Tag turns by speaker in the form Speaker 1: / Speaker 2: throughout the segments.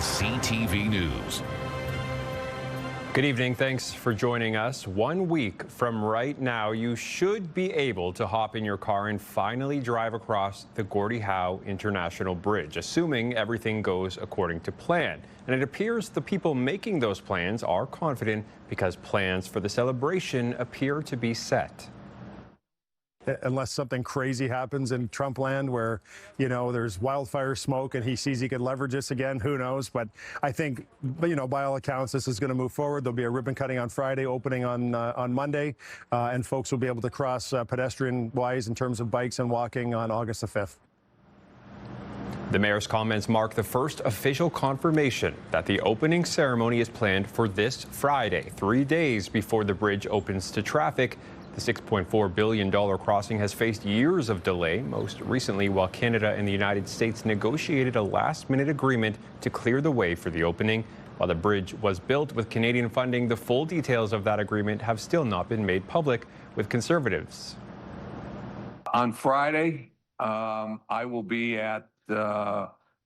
Speaker 1: is CTV News.
Speaker 2: Good evening. Thanks for joining us. 1 week from right now, you should be able to hop in your car and finally drive across the Gordie Howe International Bridge, assuming everything goes according to plan. And it appears the people making those plans are confident because plans for the celebration appear to be set.
Speaker 3: Unless something crazy happens in Trump land where, there's wildfire smoke and he sees he could leverage this again, who knows? But I think, by all accounts, this is going to move forward. There'll be a ribbon cutting on Friday, opening on Monday, and folks will be able to cross pedestrian-wise in terms of bikes and walking on August the 5th.
Speaker 2: The mayor's comments mark the first official confirmation that the opening ceremony is planned for this Friday, 3 days before the bridge opens to traffic. The $6.4 billion crossing has faced years of delay, most recently while Canada and the United States negotiated a last-minute agreement to clear the way for the opening. While the bridge was built with Canadian funding, the full details of that agreement have still not been made public, with Conservatives.
Speaker 4: On Friday, I will be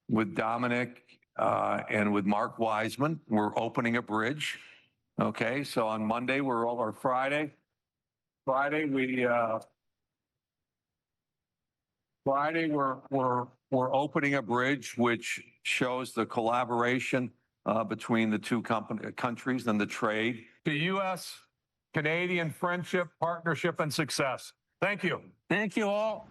Speaker 4: with Dominic and with Mark Wiseman. We're opening a bridge. Okay, so on Monday, Friday we're opening a bridge which shows the collaboration between the two countries and the trade. The U.S.-Canadian friendship, partnership, and success. Thank you. Thank you all.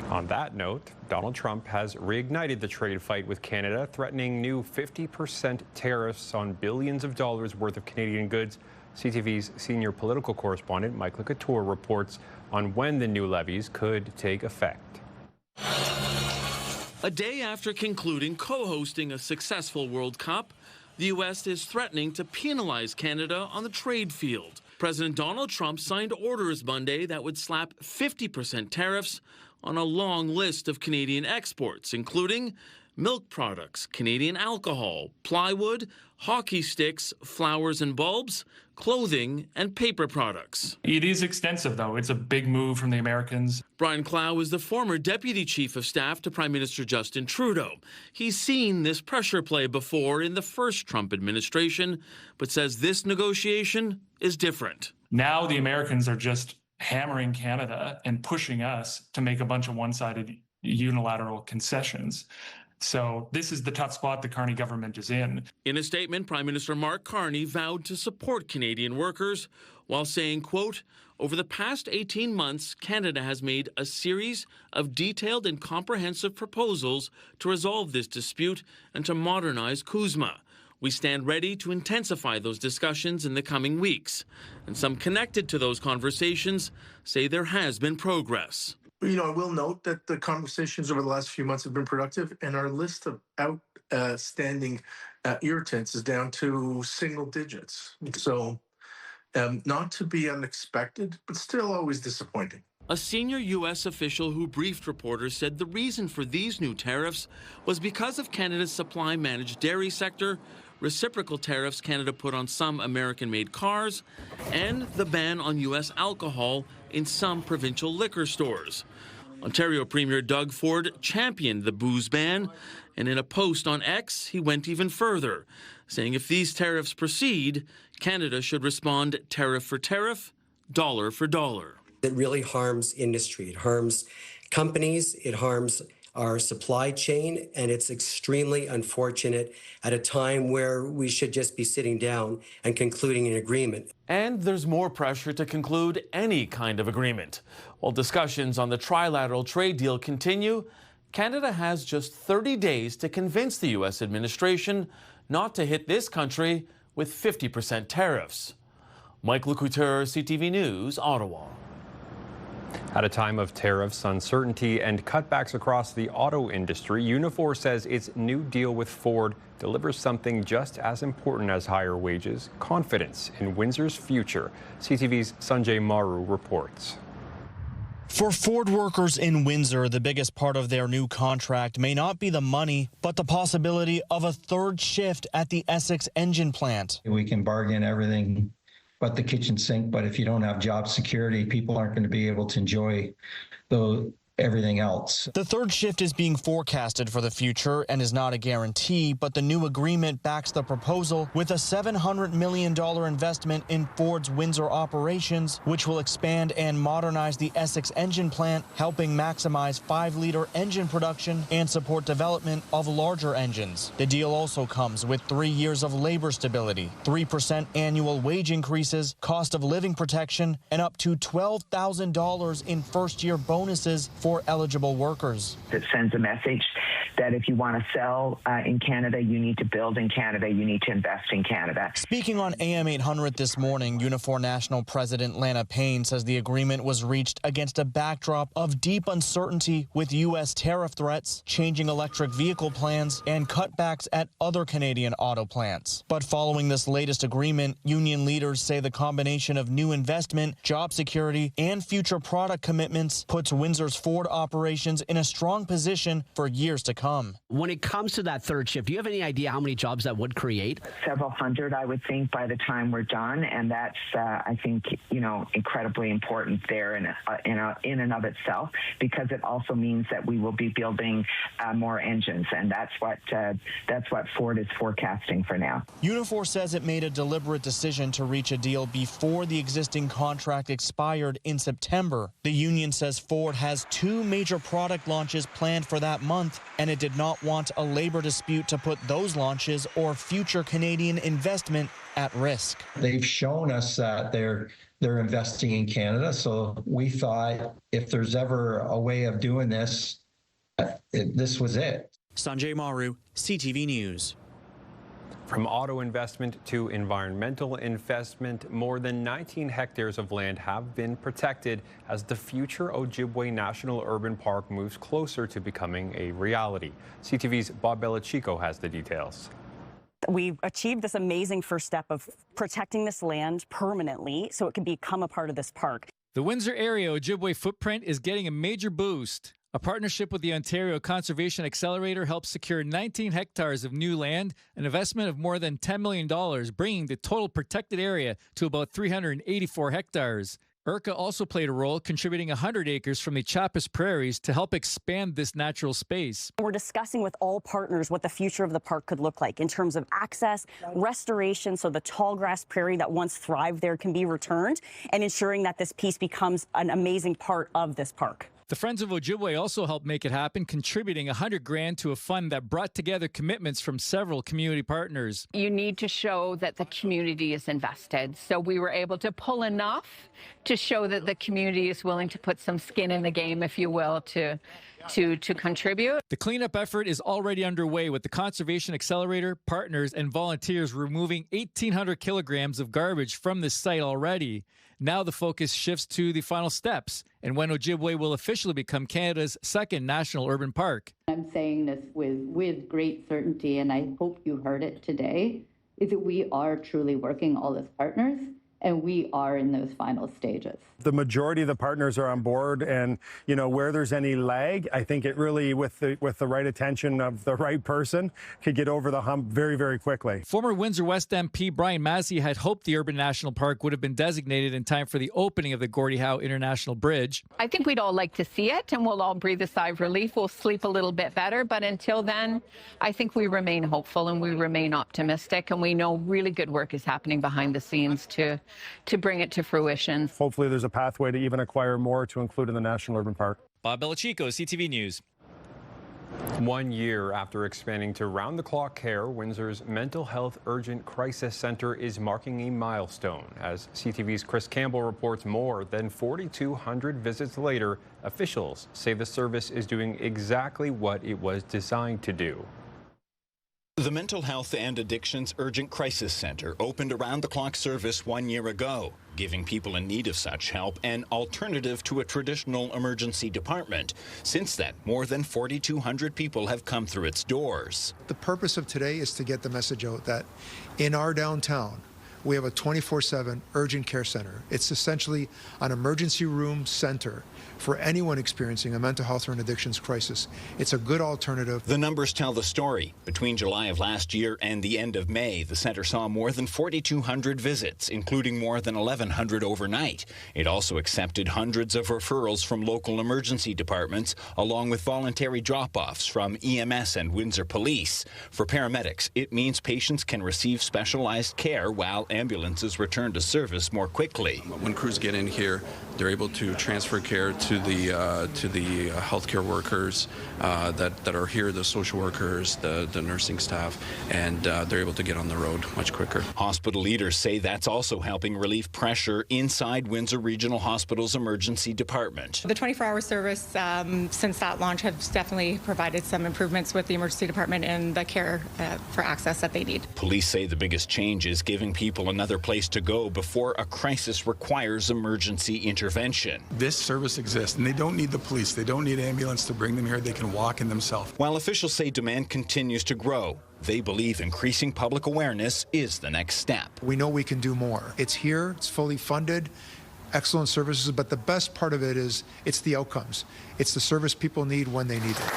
Speaker 2: On that note, Donald Trump has reignited the trade fight with Canada, threatening new 50% tariffs on billions of dollars worth of Canadian goods. CTV's senior political correspondent, Mike Couture, reports on when the new levies could take effect.
Speaker 5: A day after concluding co-hosting a successful World Cup, the U.S. is threatening to penalize Canada on the trade field. President Donald Trump signed orders Monday that would slap 50% tariffs on a long list of Canadian exports, including milk products, Canadian alcohol, plywood, hockey sticks, flowers and bulbs, clothing, and paper products.
Speaker 6: It is extensive, though. It's a big move from the Americans.
Speaker 5: Brian Clow is the former Deputy Chief of Staff to Prime Minister Justin Trudeau. He's seen this pressure play before in the first Trump administration, but says this negotiation is different.
Speaker 6: Now the Americans are just hammering Canada and pushing us to make a bunch of one-sided unilateral concessions. So this is the tough spot the Carney government is in.
Speaker 5: In a statement, Prime Minister Mark Carney vowed to support Canadian workers while saying, quote, over the past 18 months, Canada has made a series of detailed and comprehensive proposals to resolve this dispute and to modernize CUSMA. We stand ready to intensify those discussions in the coming weeks. And some connected to those conversations say there has been progress.
Speaker 7: I will note that the conversations over the last few months have been productive, and our list of outstanding irritants is down to single digits. So not to be unexpected, but still always disappointing.
Speaker 5: A senior U.S. official who briefed reporters said the reason for these new tariffs was because of Canada's supply-managed dairy sector, reciprocal tariffs Canada put on some American-made cars, and the ban on U.S. alcohol in some provincial liquor stores. Ontario Premier Doug Ford championed the booze ban, and in a post on X, he went even further, saying if these tariffs proceed, Canada should respond tariff for tariff, dollar for dollar.
Speaker 8: It really harms industry. It harms companies. It harms our supply chain, and it's extremely unfortunate at a time where we should just be sitting down and concluding an agreement.
Speaker 5: And there's more pressure to conclude any kind of agreement. While discussions on the trilateral trade deal continue, Canada has just 30 days to convince the U.S. administration not to hit this country with 50% tariffs. Mike Couture, CTV News, Ottawa.
Speaker 2: At a time of tariffs, uncertainty, and cutbacks across the auto industry, Unifor says its new deal with Ford delivers something just as important as higher wages: confidence in Windsor's future. CTV's Sanjay Maru reports.
Speaker 9: For Ford workers in Windsor, the biggest part of their new contract may not be the money, but the possibility of a third shift at the Essex engine plant.
Speaker 10: We can bargain everything but the kitchen sink, but if you don't have job security, people aren't going to be able to enjoy everything else.
Speaker 9: The third shift is being forecasted for the future and is not a guarantee, but the new agreement backs the proposal with a $700 million investment in Ford's Windsor operations, which will expand and modernize the Essex engine plant, helping maximize 5-liter engine production and support development of larger engines. The deal also comes with 3 years of labor stability, 3% annual wage increases, cost of living protection, and up to $12,000 in first-year bonuses for eligible workers.
Speaker 11: It sends a message that if you want to sell in Canada, you need to build in Canada, you need to invest in Canada.
Speaker 9: Speaking on AM 800 this morning, Unifor National President Lana Payne says the agreement was reached against a backdrop of deep uncertainty with U.S. tariff threats, changing electric vehicle plans, and cutbacks at other Canadian auto plants. But following this latest agreement, union leaders say the combination of new investment, job security, and future product commitments puts Windsor's Ford operations in a strong position for years to come.
Speaker 12: When it comes to that third shift, do you have any idea how many jobs that would create?
Speaker 11: Several hundred, I would think, by the time we're done, and that's, I think, incredibly important there in and of itself, because it also means that we will be building more engines, and that's what Ford is forecasting for now.
Speaker 9: Unifor says it made a deliberate decision to reach a deal before the existing contract expired in September. The union says Ford has 2 major product launches planned for that month, and it did not want a labor dispute to put those launches or future Canadian investment at risk.
Speaker 10: They've shown us that they're investing in Canada, so we thought if there's ever a way of doing this, this was it.
Speaker 9: Sanjay Maru, CTV News.
Speaker 2: From auto investment to environmental investment, more than 19 hectares of land have been protected as the future Ojibway National Urban Park moves closer to becoming a reality. CTV's Bob Belichico has the details.
Speaker 13: We've achieved this amazing first step of protecting this land permanently so it can become a part of this park.
Speaker 14: The Windsor area Ojibway footprint is getting a major boost. A partnership with the Ontario Conservation Accelerator helps secure 19 hectares of new land, an investment of more than $10 million, bringing the total protected area to about 384 hectares. IRCA also played a role, contributing 100 acres from the Chapas Prairies to help expand this natural space.
Speaker 13: We're discussing with all partners what the future of the park could look like in terms of access, restoration, so the tall grass prairie that once thrived there can be returned, and ensuring that this piece becomes an amazing part of this park.
Speaker 14: The Friends of Ojibway also helped make it happen, contributing $100,000 to a fund that brought together commitments from several community partners.
Speaker 15: You need to show that the community is invested. So we were able to pull enough to show that the community is willing to put some skin in the game, if you will, to contribute.
Speaker 14: The cleanup effort is already underway with the Conservation Accelerator, partners, and volunteers removing 1,800 kilograms of garbage from this site already. Now the focus shifts to the final steps and when Ojibway will officially become Canada's second national urban park.
Speaker 16: I'm saying this with great certainty, and I hope you heard it today, is that we are truly working all as partners, and we are in those final stages.
Speaker 3: The majority of the partners are on board, and where there's any lag, I think it really, with the right attention of the right person, could get over the hump very, very quickly.
Speaker 14: Former Windsor West MP Brian Massey had hoped the Urban National Park would have been designated in time for the opening of the Gordie Howe International Bridge.
Speaker 15: I think we'd all like to see it, and we'll all breathe a sigh of relief. We'll sleep a little bit better, but until then, I think we remain hopeful and we remain optimistic, and we know really good work is happening behind the scenes to bring it to fruition.
Speaker 3: Hopefully there's a pathway to even acquire more to include in the National Urban Park.
Speaker 14: Bob Belichico, CTV News.
Speaker 2: 1 year after expanding to round-the-clock care, Windsor's Mental Health Urgent Crisis Center is marking a milestone. As CTV's Chris Campbell reports, more than 4,200 visits later, officials say the service is doing exactly what it was designed to do.
Speaker 17: The Mental Health and Addictions Urgent Crisis Center opened around-the-clock service 1 year ago, giving people in need of such help an alternative to a traditional emergency department. Since then, more than 4,200 people have come through its doors.
Speaker 18: The purpose of today is to get the message out that in our downtown, we have a 24/7 urgent care center. It's essentially an emergency room center for anyone experiencing a mental health or an addictions crisis. It's a good alternative.
Speaker 17: The numbers tell the story. Between July of last year and the end of May, the center saw more than 4,200 visits, including more than 1,100 overnight. It also accepted hundreds of referrals from local emergency departments, along with voluntary drop-offs from EMS and Windsor Police. For paramedics, it means patients can receive specialized care while ambulances return to service more quickly.
Speaker 19: When crews get in here, they're able to transfer care to the healthcare workers that are here, the social workers, the nursing staff, and they're able to get on the road much quicker.
Speaker 17: Hospital leaders say that's also helping relieve pressure inside Windsor Regional Hospital's emergency department.
Speaker 20: The 24-hour service, since that launch, has definitely provided some improvements with the emergency department and the care for access that they need.
Speaker 17: Police say the biggest change is giving people another place to go before a crisis requires emergency intervention.
Speaker 21: This service exists, and they don't need the police. They don't need an ambulance to bring them here. They can walk in themselves.
Speaker 17: While officials say demand continues to grow, they believe increasing public awareness is the next step.
Speaker 18: We know we can do more. It's here, it's fully funded, excellent services, but the best part of it is it's the outcomes. It's the service people need when they need it.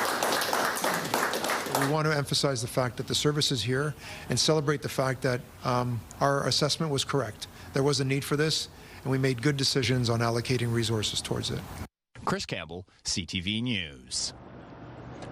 Speaker 18: We want to emphasize the fact that the service is here and celebrate the fact that our assessment was correct. There was a need for this, and we made good decisions on allocating resources towards it.
Speaker 17: Chris Campbell, CTV News.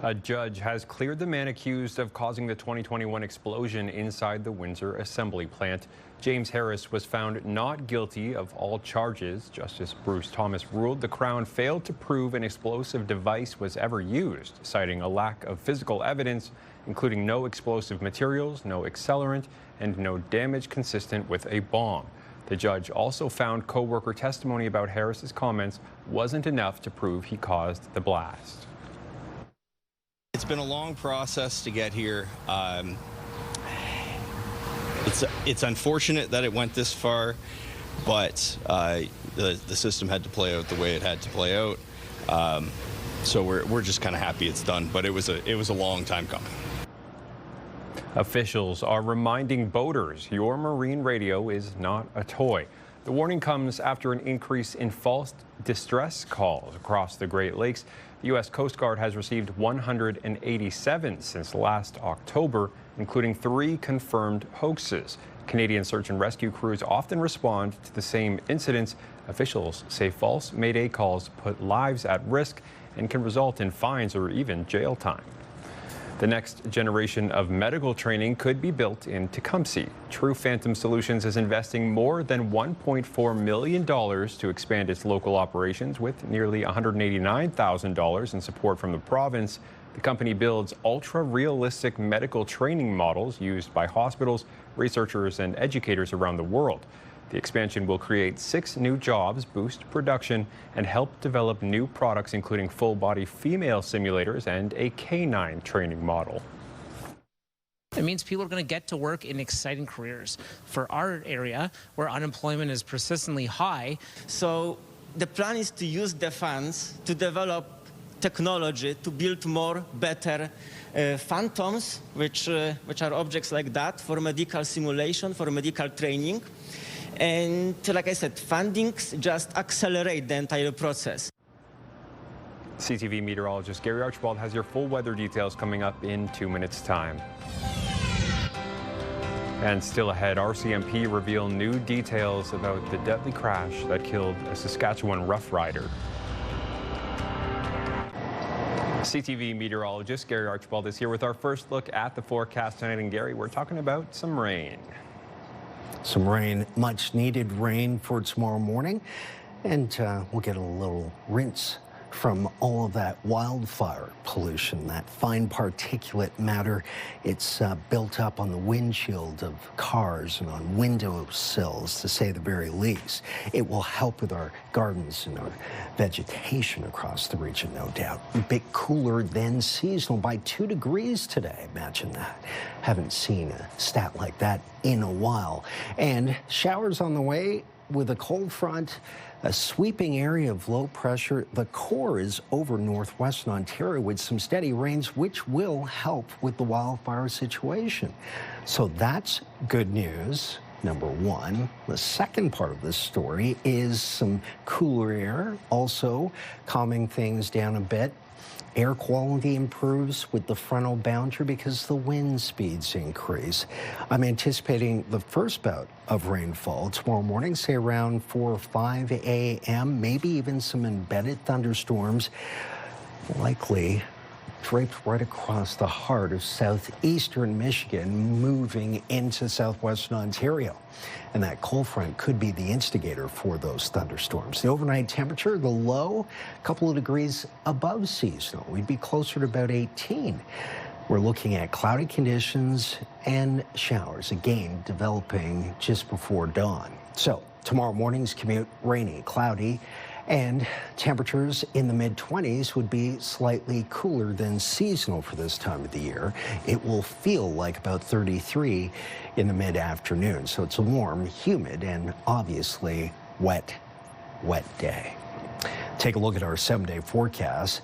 Speaker 2: A judge has cleared the man accused of causing the 2021 explosion inside the Windsor Assembly Plant. James Harris was found not guilty of all charges. Justice Bruce Thomas ruled the Crown failed to prove an explosive device was ever used, citing a lack of physical evidence, including no explosive materials, no accelerant, and no damage consistent with a bomb. The judge also found co-worker testimony about Harris's comments wasn't enough to prove he caused the blast.
Speaker 22: It's been a long process to get here. It's unfortunate that it went this far, but the system had to play out the way it had to play out. So we're just kind of happy it's done, but it was a long time coming.
Speaker 2: Officials are reminding boaters your marine radio is not a toy. The warning comes after an increase in false distress calls across the Great Lakes. The U.S. Coast Guard has received 187 since last October, including 3 confirmed hoaxes. Canadian search and rescue crews often respond to the same incidents. Officials say false Mayday calls put lives at risk and can result in fines or even jail time. The next generation of medical training could be built in Tecumseh. True Phantom Solutions is investing more than $1.4 million to expand its local operations, with nearly $189,000 in support from the province. The company builds ultra-realistic medical training models used by hospitals, researchers, and educators around the world. The expansion will create 6 new jobs, boost production, and help develop new products, including full-body female simulators and a canine training model.
Speaker 23: It means people are going to get to work in exciting careers. For our area, where unemployment is persistently high.
Speaker 24: So the plan is to use the funds to develop technology to build more, better phantoms, which are objects like that for medical simulation, for medical training. And like I said, funding just accelerate the entire process.
Speaker 2: CTV meteorologist Gary Archibald has your full weather details coming up in 2 minutes' time. And still ahead, RCMP reveal new details about the deadly crash that killed a Saskatchewan Rough Rider. CTV meteorologist Gary Archibald is here with our first look at the forecast tonight. And Gary, we're talking about some rain.
Speaker 25: Some rain, much needed rain for tomorrow morning, and we'll get a little rinse from all of that wildfire pollution, that fine particulate matter. It's built up on the windshield of cars and on windowsills, to say the very least. It will help with our gardens and our vegetation across the region, no doubt. A bit cooler than seasonal by 2 degrees today. Imagine that. Haven't seen a stat like that in a while. And showers on the way with a cold front. A sweeping area of low pressure. The core is over northwestern Ontario with some steady rains, which will help with the wildfire situation. So that's good news. number one. The second part of this story is some cooler air, also calming things down a bit. Air quality improves with the frontal boundary because the wind speeds increase. I'm anticipating the first bout of rainfall tomorrow morning, say around 4 or 5 a.m., maybe even some embedded thunderstorms, likely draped right across the heart of southeastern Michigan, moving into southwestern Ontario. And that cold front could be the instigator for those thunderstorms. The overnight temperature, the low, a couple of degrees above seasonal. We'd be closer to about 18. We're looking at cloudy conditions and showers, again, developing just before dawn. So tomorrow morning's commute, rainy, cloudy, and temperatures in the mid-20s would be slightly cooler than seasonal for this time of the year. It will feel like about 33 in the mid-afternoon. So it's a warm, humid, and obviously wet day. Take a look at our 7-day forecast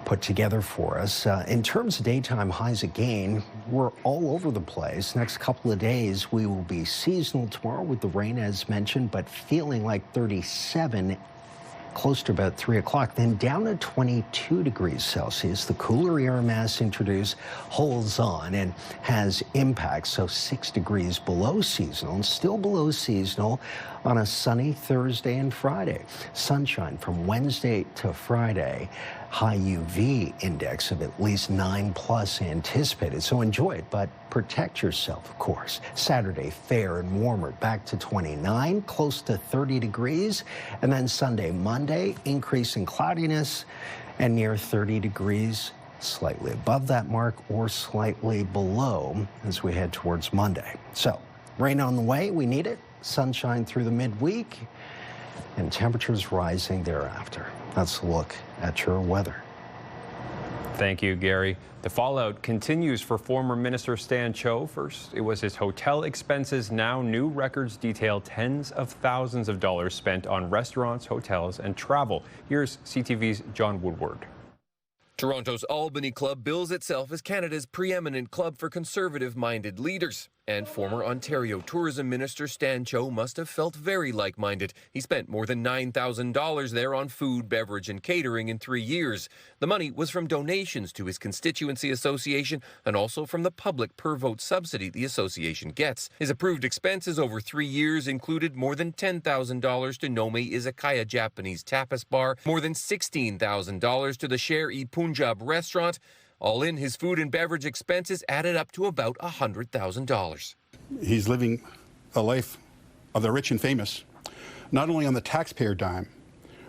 Speaker 25: put together for us. In terms of daytime highs again, we're all over the place. Next couple of days, we will be seasonal tomorrow with the rain as mentioned, but feeling like 37 close to about 3 o'clock, then down to 22 degrees Celsius. The cooler air mass introduced holds on and has impact, so 6 degrees below seasonal and still below seasonal on a sunny Thursday and Friday. Sunshine from Wednesday to Friday. High UV index of at least 9+ anticipated, so enjoy it, but protect yourself, of course. Saturday, fair and warmer, back to 29, close to 30 degrees, and then Sunday, Monday, increase in cloudiness and near 30 degrees, slightly above that mark or slightly below as we head towards Monday. So, rain on the way, we need it, sunshine through the midweek, and temperatures rising thereafter. Let's look at your weather.
Speaker 2: Thank you, Gary. The fallout continues for former Minister Stan Cho. First, it was his hotel expenses. Now, new records detail tens of thousands of dollars spent on restaurants, hotels, and travel. Here's CTV's John Woodward.
Speaker 1: Toronto's Albany Club bills itself as Canada's preeminent club for conservative-minded leaders. And former Ontario Tourism Minister Stan Cho must have felt very like-minded. He spent more than $9,000 there on food, beverage, and catering in 3 years. The money was from donations to his constituency association and also from the public per-vote subsidy the association gets. His approved expenses over 3 years included more than $10,000 to Nome Izakaya Japanese Tapas Bar, more than $16,000 to the Sher-e-Punjab restaurant. All in, his food and beverage expenses added up to about $100,000.
Speaker 4: He's living a life of the rich and famous, not only on the taxpayer dime,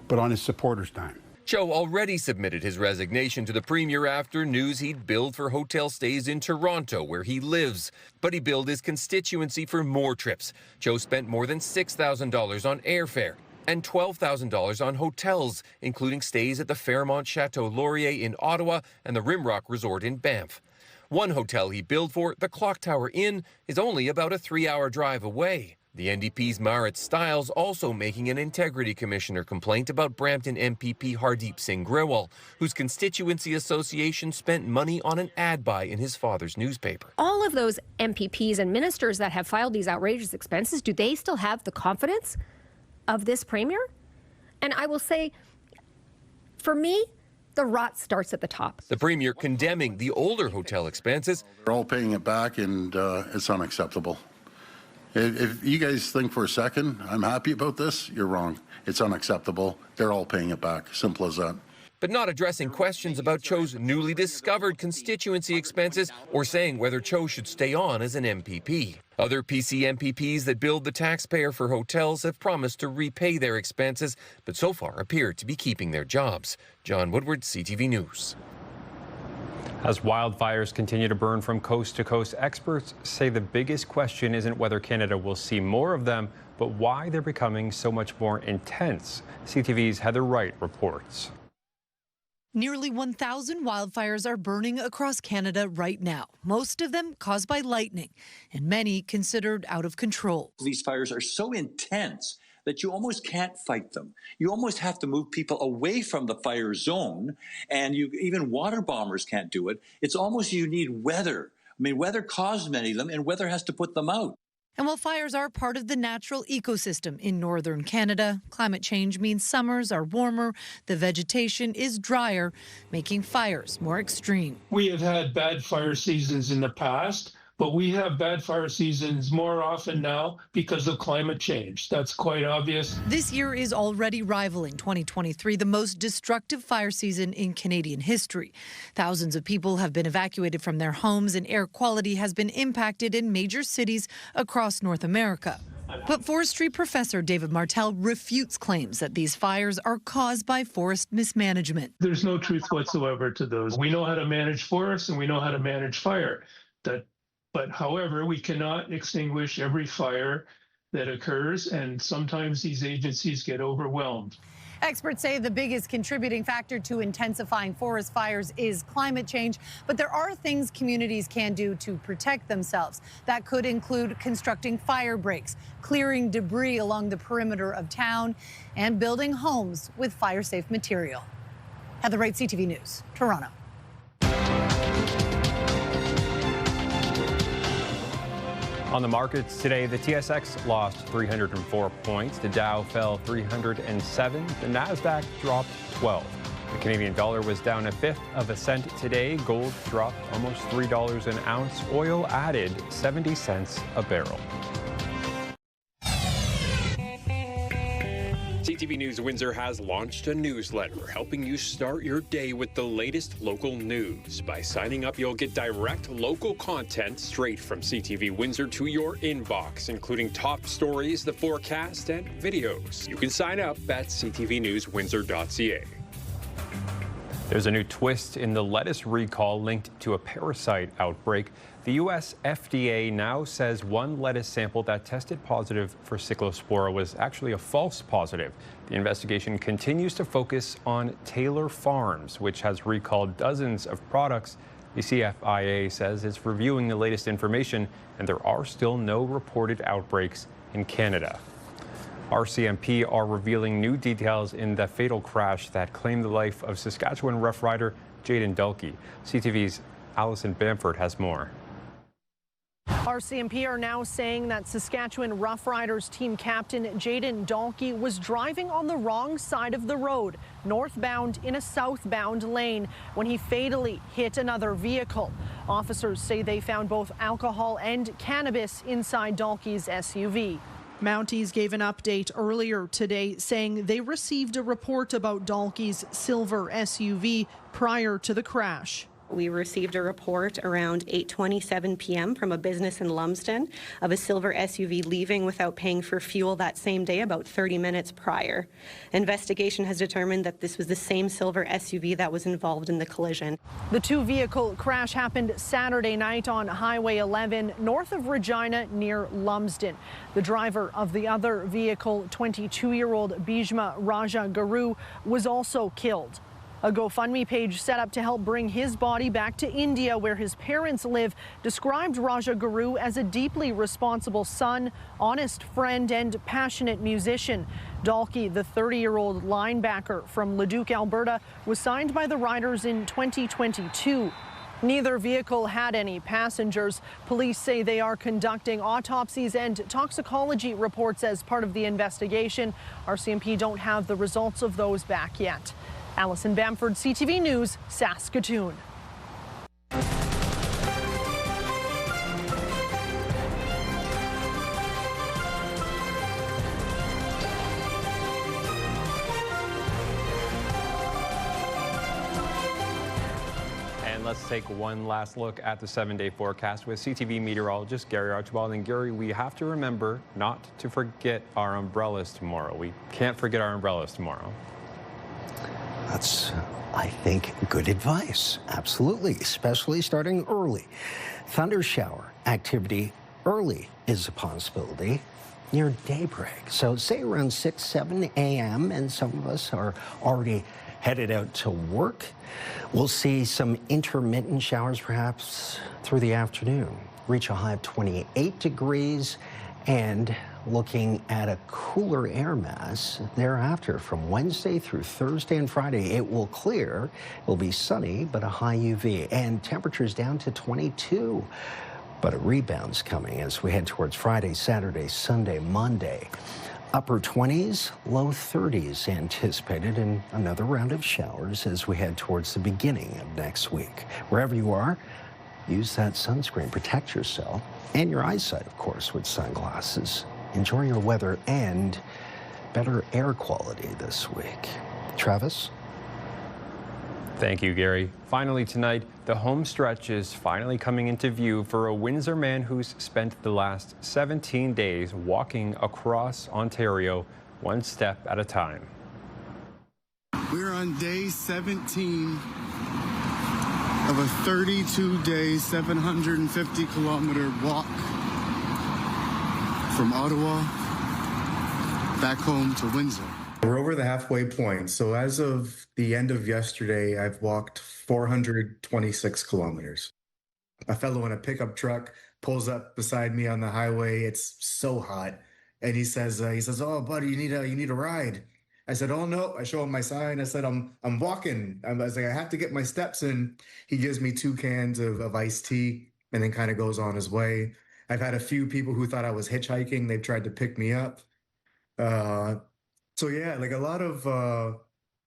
Speaker 4: but on his supporters' dime.
Speaker 1: Cho already submitted his resignation to the Premier after news he'd billed for hotel stays in Toronto, where he lives. But he billed his constituency for more trips. Cho spent more than $6,000 on airfare and $12,000 on hotels, including stays at the Fairmont Chateau Laurier in Ottawa and the Rimrock Resort in Banff. One hotel he billed for, the Clock Tower Inn, is only about a 3-hour drive away. The NDP's Marit Stiles also making an Integrity Commissioner complaint about Brampton MPP Hardeep Singh Grewal, whose constituency association spent money on an ad buy in his father's newspaper.
Speaker 6: All of those MPPs and ministers that have filed these outrageous expenses, do they still have the confidence of this Premier? And I will say, for me, the rot starts at the top.
Speaker 1: The Premier condemning the older hotel expenses.
Speaker 7: They're all paying it back, and it's unacceptable. If you guys think for a second I'm happy about this, you're wrong. It's unacceptable. They're all paying it back. Simple as that.
Speaker 1: But not addressing questions about Cho's newly discovered constituency expenses or saying whether Cho should stay on as an MPP. Other PC MPPs that billed the taxpayer for hotels have promised to repay their expenses, but so far appear to be keeping their jobs. John Woodward, CTV News.
Speaker 2: As wildfires continue to burn from coast to coast, experts say the biggest question isn't whether Canada will see more of them, but why they're becoming so much more intense. CTV's Heather Wright reports.
Speaker 8: Nearly 1,000 wildfires are burning across Canada right now, most of them caused by lightning, and many considered out of control.
Speaker 26: These fires are so intense that you almost can't fight them. You almost have to move people away from the fire zone, and even water bombers can't do it. It's almost you need weather. I mean, weather caused many of them, and weather has to put them out.
Speaker 8: And while fires are part of the natural ecosystem in northern Canada, climate change means summers are warmer, the vegetation is drier, making fires more extreme.
Speaker 5: We have had bad fire seasons in the past, but we have bad fire seasons more often now because of climate change. That's quite obvious.
Speaker 8: This year is already rivaling 2023, the most destructive fire season in Canadian history. Thousands of people have been evacuated from their homes and air quality has been impacted in major cities across North America. But forestry professor David Martel refutes claims that these fires are caused by forest mismanagement.
Speaker 5: There's no truth whatsoever to those. We know how to manage forests and we know how to manage fire. But however, we cannot extinguish every fire that occurs, and sometimes these agencies get overwhelmed.
Speaker 8: Experts say the biggest contributing factor to intensifying forest fires is climate change, but there are things communities can do to protect themselves. That could include constructing fire breaks, clearing debris along the perimeter of town, and building homes with fire-safe material. Heather Wright, CTV News, Toronto.
Speaker 2: On the markets today, the TSX lost 304 points, the Dow fell 307, the Nasdaq dropped 12. The Canadian dollar was down 1/5 cent today, gold dropped almost $3 an ounce, oil added 70 cents a barrel.
Speaker 9: CTV News Windsor has launched a newsletter helping you start your day with the latest local news. By signing up, you'll get direct local content straight from CTV Windsor to your inbox, including top stories, the forecast, and videos. You can sign up at ctvnewswindsor.ca.
Speaker 2: There's a new twist in the lettuce recall linked to a parasite outbreak. The U.S. FDA now says one lettuce sample that tested positive for Cyclospora was actually a false positive. The investigation continues to focus on Taylor Farms, which has recalled dozens of products. The CFIA says it's reviewing the latest information, and there are still no reported outbreaks in Canada. RCMP are revealing new details in the fatal crash that claimed the life of Saskatchewan Rough Rider Jaden Dalkey. CTV's Alison Bamford has more.
Speaker 10: RCMP are now saying that Saskatchewan Rough Riders team captain Jaden Dalkey was driving on the wrong side of the road, northbound in a southbound lane, when he fatally hit another vehicle. Officers say they found both alcohol and cannabis inside Dalkey's SUV. Mounties gave an update earlier today saying they received a report about Dalkey's silver SUV prior to the crash.
Speaker 11: We received a report around 8:27 p.m. from a business in Lumsden of a silver SUV leaving without paying for fuel that same day, about 30 minutes prior. Investigation has determined that this was the same silver SUV that was involved in the collision.
Speaker 10: The two-vehicle crash happened Saturday night on Highway 11 north of Regina near Lumsden. The driver of the other vehicle, 22-year-old Bijma Raja Guru, was also killed. A GoFundMe page set up to help bring his body back to India, where his parents live, described Raja Guru as a deeply responsible son, honest friend, and passionate musician. Dalkey, the 30-year-old linebacker from Leduc, Alberta, was signed by the Riders in 2022. Neither vehicle had any passengers. Police say they are conducting autopsies and toxicology reports as part of the investigation. RCMP don't have the results of those back yet. Alison Bamford, CTV News, Saskatoon.
Speaker 2: And let's take one last look at the 7-day forecast with CTV meteorologist Gary Archibald. And Gary, we have to remember not to forget our umbrellas tomorrow. We can't forget our umbrellas tomorrow.
Speaker 25: That's, I think, good advice. Absolutely, especially starting early. Thunder shower activity early is a possibility near daybreak. So say around 6, 7 a.m., and some of us are already headed out to work. We'll see some intermittent showers perhaps through the afternoon. Reach a high of 28 degrees and looking at a cooler air mass thereafter from Wednesday through Thursday and Friday. It will clear, it'll be sunny, but a high UV, and temperatures down to 22. But a rebound's coming as we head towards Friday, Saturday, Sunday, Monday. Upper 20s, low 30s anticipated, and another round of showers as we head towards the beginning of next week. Wherever you are, use that sunscreen. Protect yourself and your eyesight, of course, with sunglasses. Enjoy your weather and better air quality this week. Travis?
Speaker 2: Thank you, Gary. Finally tonight, the home stretch is finally coming into view for a Windsor man who's spent the last 17 days walking across Ontario, one step at a time.
Speaker 3: We're on day 17 of a 32-day, 750-kilometer walk from Ottawa back home to Windsor.
Speaker 12: We're over the halfway point. So as of the end of yesterday, I've walked 426 kilometers. A fellow in a pickup truck pulls up beside me on the highway. It's so hot. And he says, "Oh, buddy, you need a ride." I said, "Oh, no." I show him my sign. I said, I'm walking. I was like, I have to get my steps in. He gives me 2 cans of iced tea and then kind of goes on his way. I've had a few people who thought I was hitchhiking. They've tried to pick me up. So yeah, like a lot of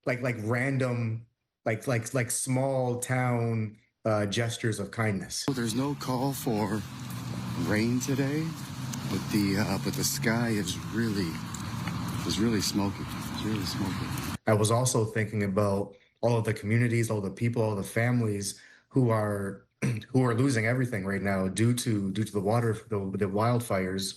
Speaker 12: like random, like small town gestures of kindness.
Speaker 3: There's no call for rain today, but the sky is really smoky. It's really smoky.
Speaker 12: I was also thinking about all of the communities, all the people, all the families who are losing everything right now due to the wildfires,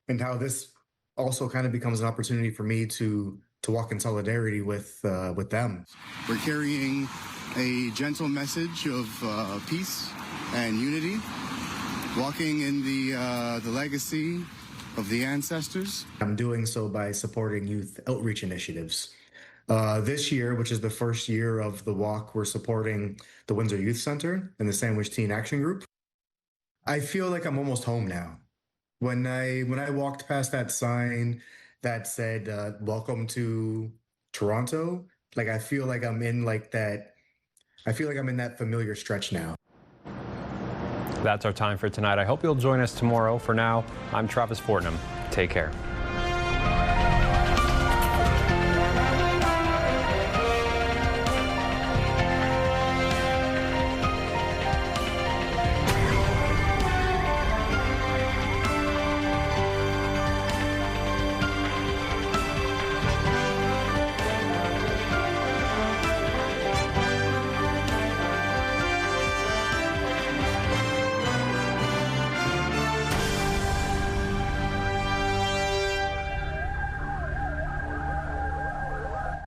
Speaker 12: and how this also kind of becomes an opportunity for me to walk in solidarity with them.
Speaker 3: We're carrying a gentle message of peace and unity, walking in the legacy of the ancestors.
Speaker 12: I'm doing so by supporting youth outreach initiatives. This year, which is the first year of the walk, we're supporting the Windsor Youth Center and the Sandwich Teen Action Group. I feel like I'm almost home now. When I walked past that sign that said, "Welcome to Toronto," like I feel like I'm in that familiar stretch now.
Speaker 2: That's our time for tonight. I hope you'll join us tomorrow. For now, I'm Travis Fortnum. Take care.